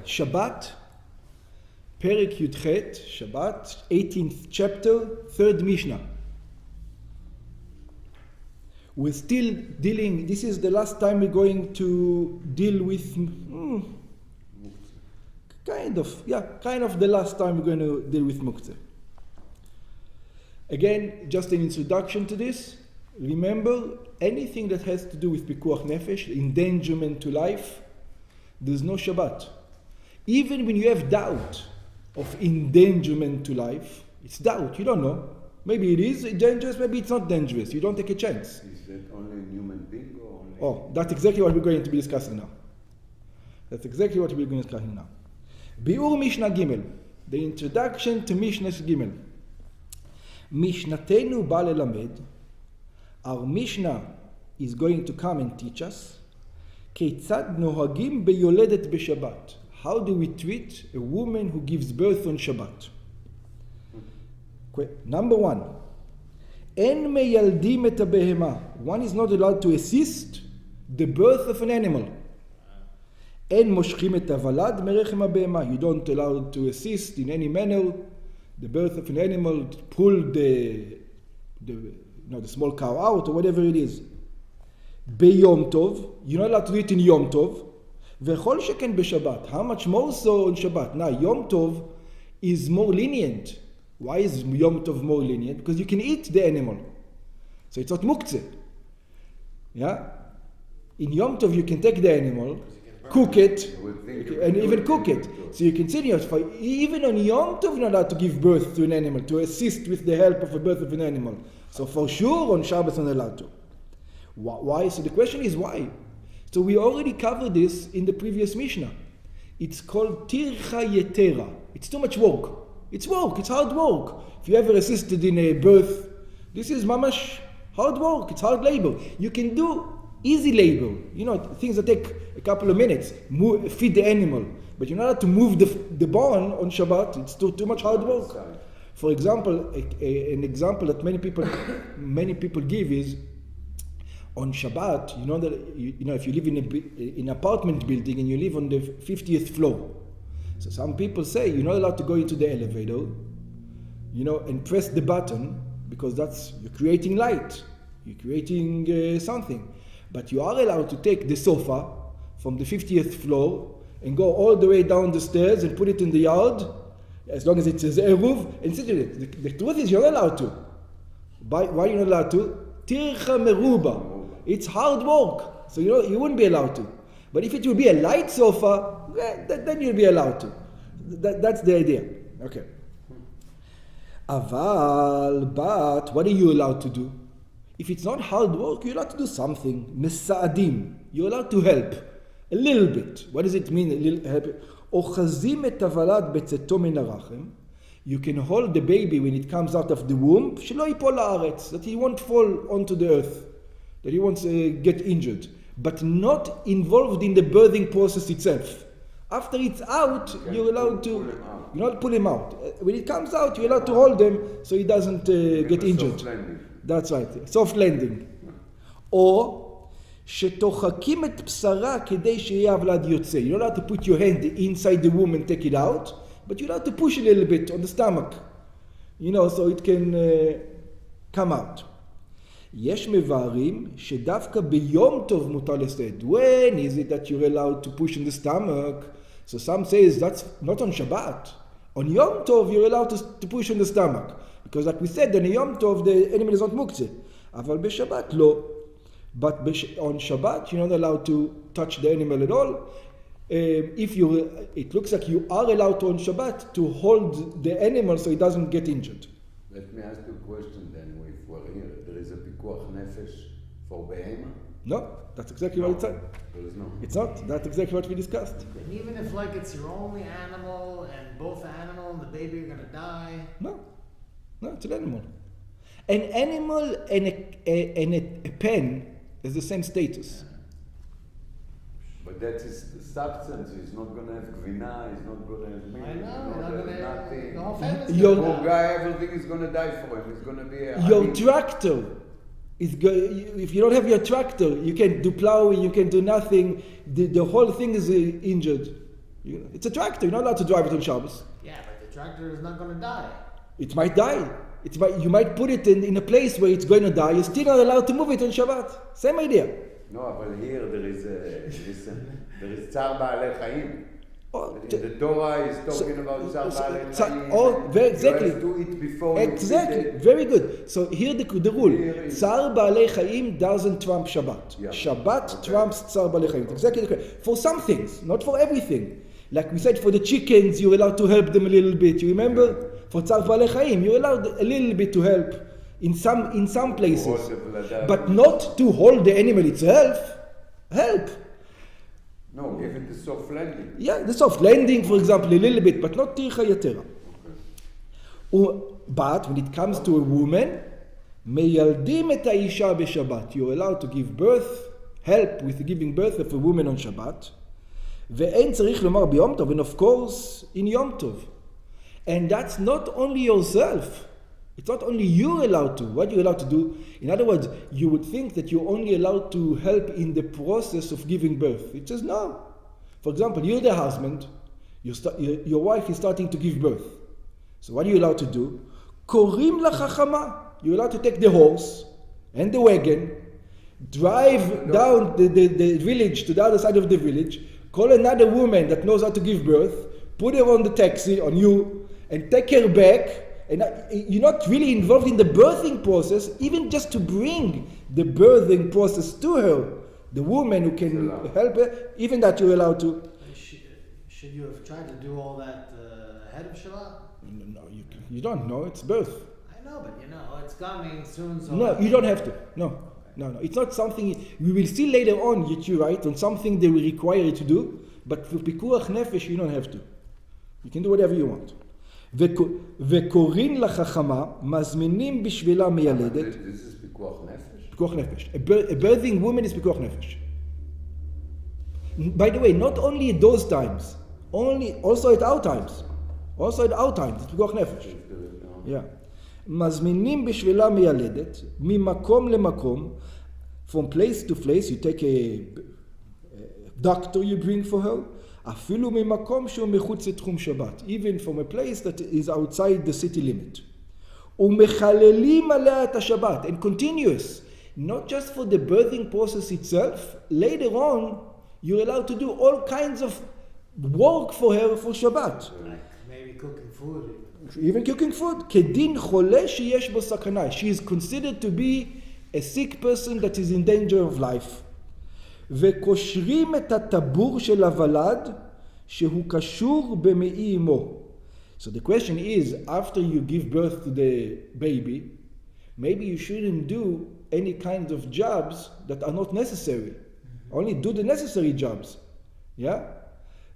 Shabbat, Perek Yudchet, Shabbat, 18th chapter, 3rd Mishnah. We're still dealing, this is the last time we're going to deal with, kind of the last time we're going to deal with Muktzeh. Again, just an introduction to this. Remember, anything that has to do with Pikuach Nefesh, endangerment to life, there's no Shabbat. Even when you have doubt of endangerment to life, it's doubt, you don't know. Maybe it is dangerous, maybe it's not dangerous. You don't take a chance. Is that only a human being or only... Oh, that's exactly what we're going to be discussing now. Biur Mishnah Gimel, the introduction to Mishnah Gimel. Mishnatenu ba lelamed. Our Mishnah is going to come and teach us Keitzad nohagim beyoledet b'Shabbat. How do we treat a woman who gives birth on Shabbat? Number one, En meyaldim et habehema. One is not allowed to assist the birth of an animal. En moshchim et havalad merechem habehema. You don't allow to assist in any manner the birth of an animal, to pull the small cow out or whatever it is. Beyom Tov, you're not allowed to do it in Yom Tov. V'chol sheken b'Shabbat. How much more so on Shabbat? Now, Yom Tov is more lenient. Why is Yom Tov more lenient? Because you can eat the animal. So it's not muktzeh. Yeah? In Yom Tov, you can take the animal, cook it, and even cook it. So you can see, even on Yom Tov, you're not allowed to give birth to an animal, to assist with the help of the birth of an animal. So for sure, on Shabbos, you're not allowed to. Why? So the question is why? So we already covered this in the previous Mishnah. It's called tircha yetera. It's too much work. It's work. It's hard work. If you ever assisted in a birth, this is mamash hard work. It's hard labor. You can do easy labor. Things that take a couple of minutes. Feed the animal. But you're not allowed to move the barn on Shabbat. It's too much hard work. For example, an example that many people give is on Shabbat. If you live in an apartment building and you live on the 50th floor, so some people say you're not allowed to go into the elevator, and press the button because you're creating light, you're creating something. But you are allowed to take the sofa from the 50th floor and go all the way down the stairs and put it in the yard, as long as it says eruv, and sit in it. The truth is you're not allowed to. Why are you not allowed to? Tircha meruba. It's hard work, so you wouldn't be allowed to. But if it will be a light sofa, then you'll be allowed to. That's the idea. Okay. Aval, but what are you allowed to do? If it's not hard work, you're allowed to do something. Mesa'adim. You're allowed to help. A little bit. What does it mean, a little help? Ochazim et havalad betzeto min harachem. You can hold the baby when it comes out of the womb, shelo yipol haaretz, that he won't fall onto the earth, that he won't get injured, but not involved in the birthing process itself. After it's out, you're allowed to not pull him out. When it comes out, you're allowed to hold him so he doesn't get injured. That's right, soft landing. Or שתוחקים את בשרה כדי שיהיה הוולד יוצא. You're not allowed to put your hand inside the womb and take it out, but you're allowed to push a little bit on the stomach, so it can come out. יש מבארים שדווקא ביום טוב מותר לשאת. When is it that you're allowed to push in the stomach? So some says that's not on Shabbat. On Yom Tov you're allowed to push in the stomach. Because like we said, on Yom Tov the animal is not muktzeh. אבל בשבת לא. But on Shabbat you're not allowed to touch the animal at all. It looks like you are allowed to on Shabbat to hold the animal so it doesn't get injured. Let me ask you a question then. If we're here, there is a pikuach nefesh for behema? No, that's exactly what it said. There is no. It's not. That's exactly what we discussed. And even if it's your only animal and both the animal and the baby are going to die? No, it's an animal. An animal and a pen is the same status. But that is the substance. He's not going to have gvina. He's not going to have milk. I know. He's not going to have nothing. The whole family's Your gonna poor guy, everything is going to die for him. He's going to be Your tractor is if you don't have your tractor, you can do plowing. You can do nothing. The whole thing is injured. It's a tractor. You're not allowed to drive it on Shabbos. Yeah, but the tractor is not going to die. It might die. You might put it in a place where it's going to die. You're still not allowed to move it on Shabbat. Same idea. No, but here there is צער בעלי חיים. The Torah is talking about צער בעלי חיים. Exactly. You have to eat before Exactly. you eat it. Very good. So here the rule. צער בעלי חיים doesn't trump Shabbat. Yeah. Shabbat trumps צער בעלי חיים. Exactly correct. For some things, not for everything. Like we said, for the chickens, you're allowed to help them a little bit. You remember? Yeah. For צער בעלי חיים, you're allowed a little bit to help in some places. But not to hold the animal itself. Help. No, give it the soft landing. Yeah, the soft landing, for example, a little bit, but not tircha yetera. But when it comes to a woman, מילדים את האישה בשבת. You're allowed to give birth, help with giving birth of a woman on Shabbat. ואין צריך לומר ביום טוב, and of course, in Yom Tov. And that's not only yourself. It's not only you're allowed to. What you're allowed to do, in other words, you would think that you're only allowed to help in the process of giving birth. It says no. For example, you're the husband, your wife is starting to give birth. So what are you allowed to do? קוראים לחכמה. You're allowed to take the horse and the wagon, drive down the village to the other side of the village, call another woman that knows how to give birth, put her on the taxi, on you, and take her back. And you're not really involved in the birthing process, even just to bring the birthing process to her, the woman who can help her, even that you're allowed to. Should you have tried to do all that ahead of Shabbat? No, you don't know, it's birth. I know, but it's coming soon. So No, you don't have to. No. It's not something, we will see later on, you're right, on something they will require you to do, but for pikuach nefesh, you don't have to. You can do whatever you want. וקוראים לחכמה, מזמינים בשבילה מיילדת. This is פיקוח נפש? פיקוח נפש. A birthing woman is פיקוח נפש. By the way, not only at those times, also at our times. Also at our times, it's פיקוח נפש. Yeah. מזמינים בשבילה מיילדת, ממקום למקום, from place to place, you take a doctor you bring for her, אפילו ממקום שהוא מחוץ לתחום שבת, even from a place that is outside the city limit. ומחללים עליה את השבת, and continuous, not just for the birthing process itself, later on, you're allowed to do all kinds of work for her for Shabbat. like maybe cooking food. Even cooking food. כדין חולה שיש בו סכנה. She is considered to be a sick person that is in danger of life. וקושרים את הטבור של הוולד שהוא קשור במעי אמו. So the question is, after you give birth to the baby, maybe you shouldn't do any kind of jobs that are not necessary. Only do the necessary jobs. Yeah?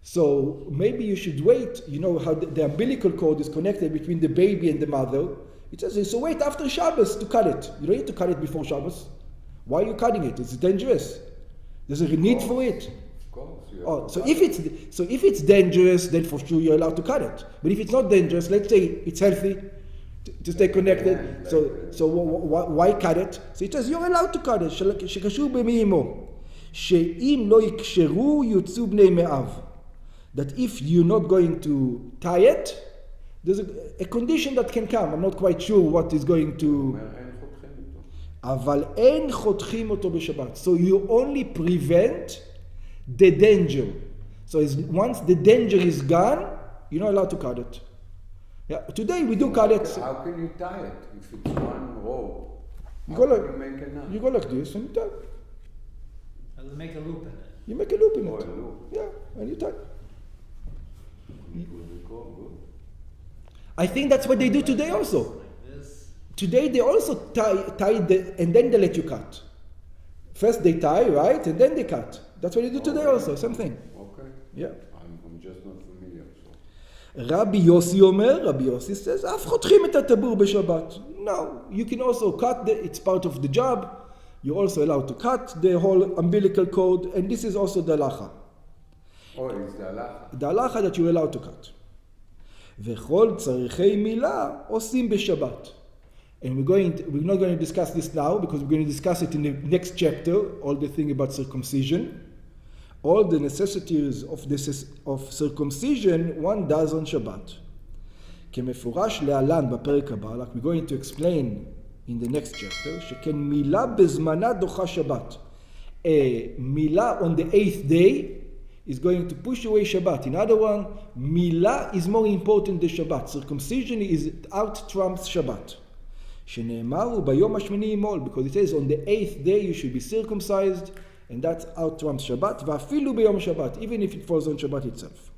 So maybe you should wait, how the umbilical cord is connected between the baby and the mother. It says, so wait after Shabbos to cut it. You don't need to cut it before Shabbos. Why are you cutting it? It's dangerous. There's a need for it. Of course. So if it's dangerous, then for sure you're allowed to cut it. But if it's not dangerous, let's say it's healthy to stay connected. So why cut it? So it says you're allowed to cut it. שקשור במעי אמו. שאם לא יקשרו יוצאו בני מאב. That if you're not going to tie it, there's a condition that can come. I'm not quite sure what is going to... אבל אין חותכים אותו בשבת. So you only prevent the danger. So once the danger is gone, you're not allowed to cut it. Yeah, today we do cut it. How can you tie it if it's one rope? You go like this and you tie. I'll make a loop in it. You make a loop in Oh, it. a loop. Yeah, and you tie. It will be good. I think that's what they do today also. Like this. Today they also tie and then they let you cut. First they tie, right, and then they cut. That's what they do today also, same thing. Okay. Yeah. I'm just not familiar. So. Rabbi Yossi says, אף חותכים את הטבור בשבת. No, you can also cut, it's part of the job. You're also allowed to cut the whole umbilical cord, and this is also the halacha. Oh, it's the halacha. The halacha that you're allowed to cut. וכל צריכי מילה עושים בשבת. And we're not going to discuss this now because we're going to discuss it in the next chapter, all the thing about circumcision. all the necessities of circumcision one does on Shabbat. כמפורש להלן בפרק הבא, like we're going to explain in the next chapter, שכן מילה בזמנה דוחה שבת. A מילה on the 8th day is going to push away Shabbat. In other words, מילה is more important than Shabbat. Circumcision is out trumps Shabbat. שנאמר הוא ביום השמיני ימול, because it says on the 8th day you should be circumcised, and that's out trumps Shabbat, ואפילו ביום שבת, even if it falls on Shabbat itself.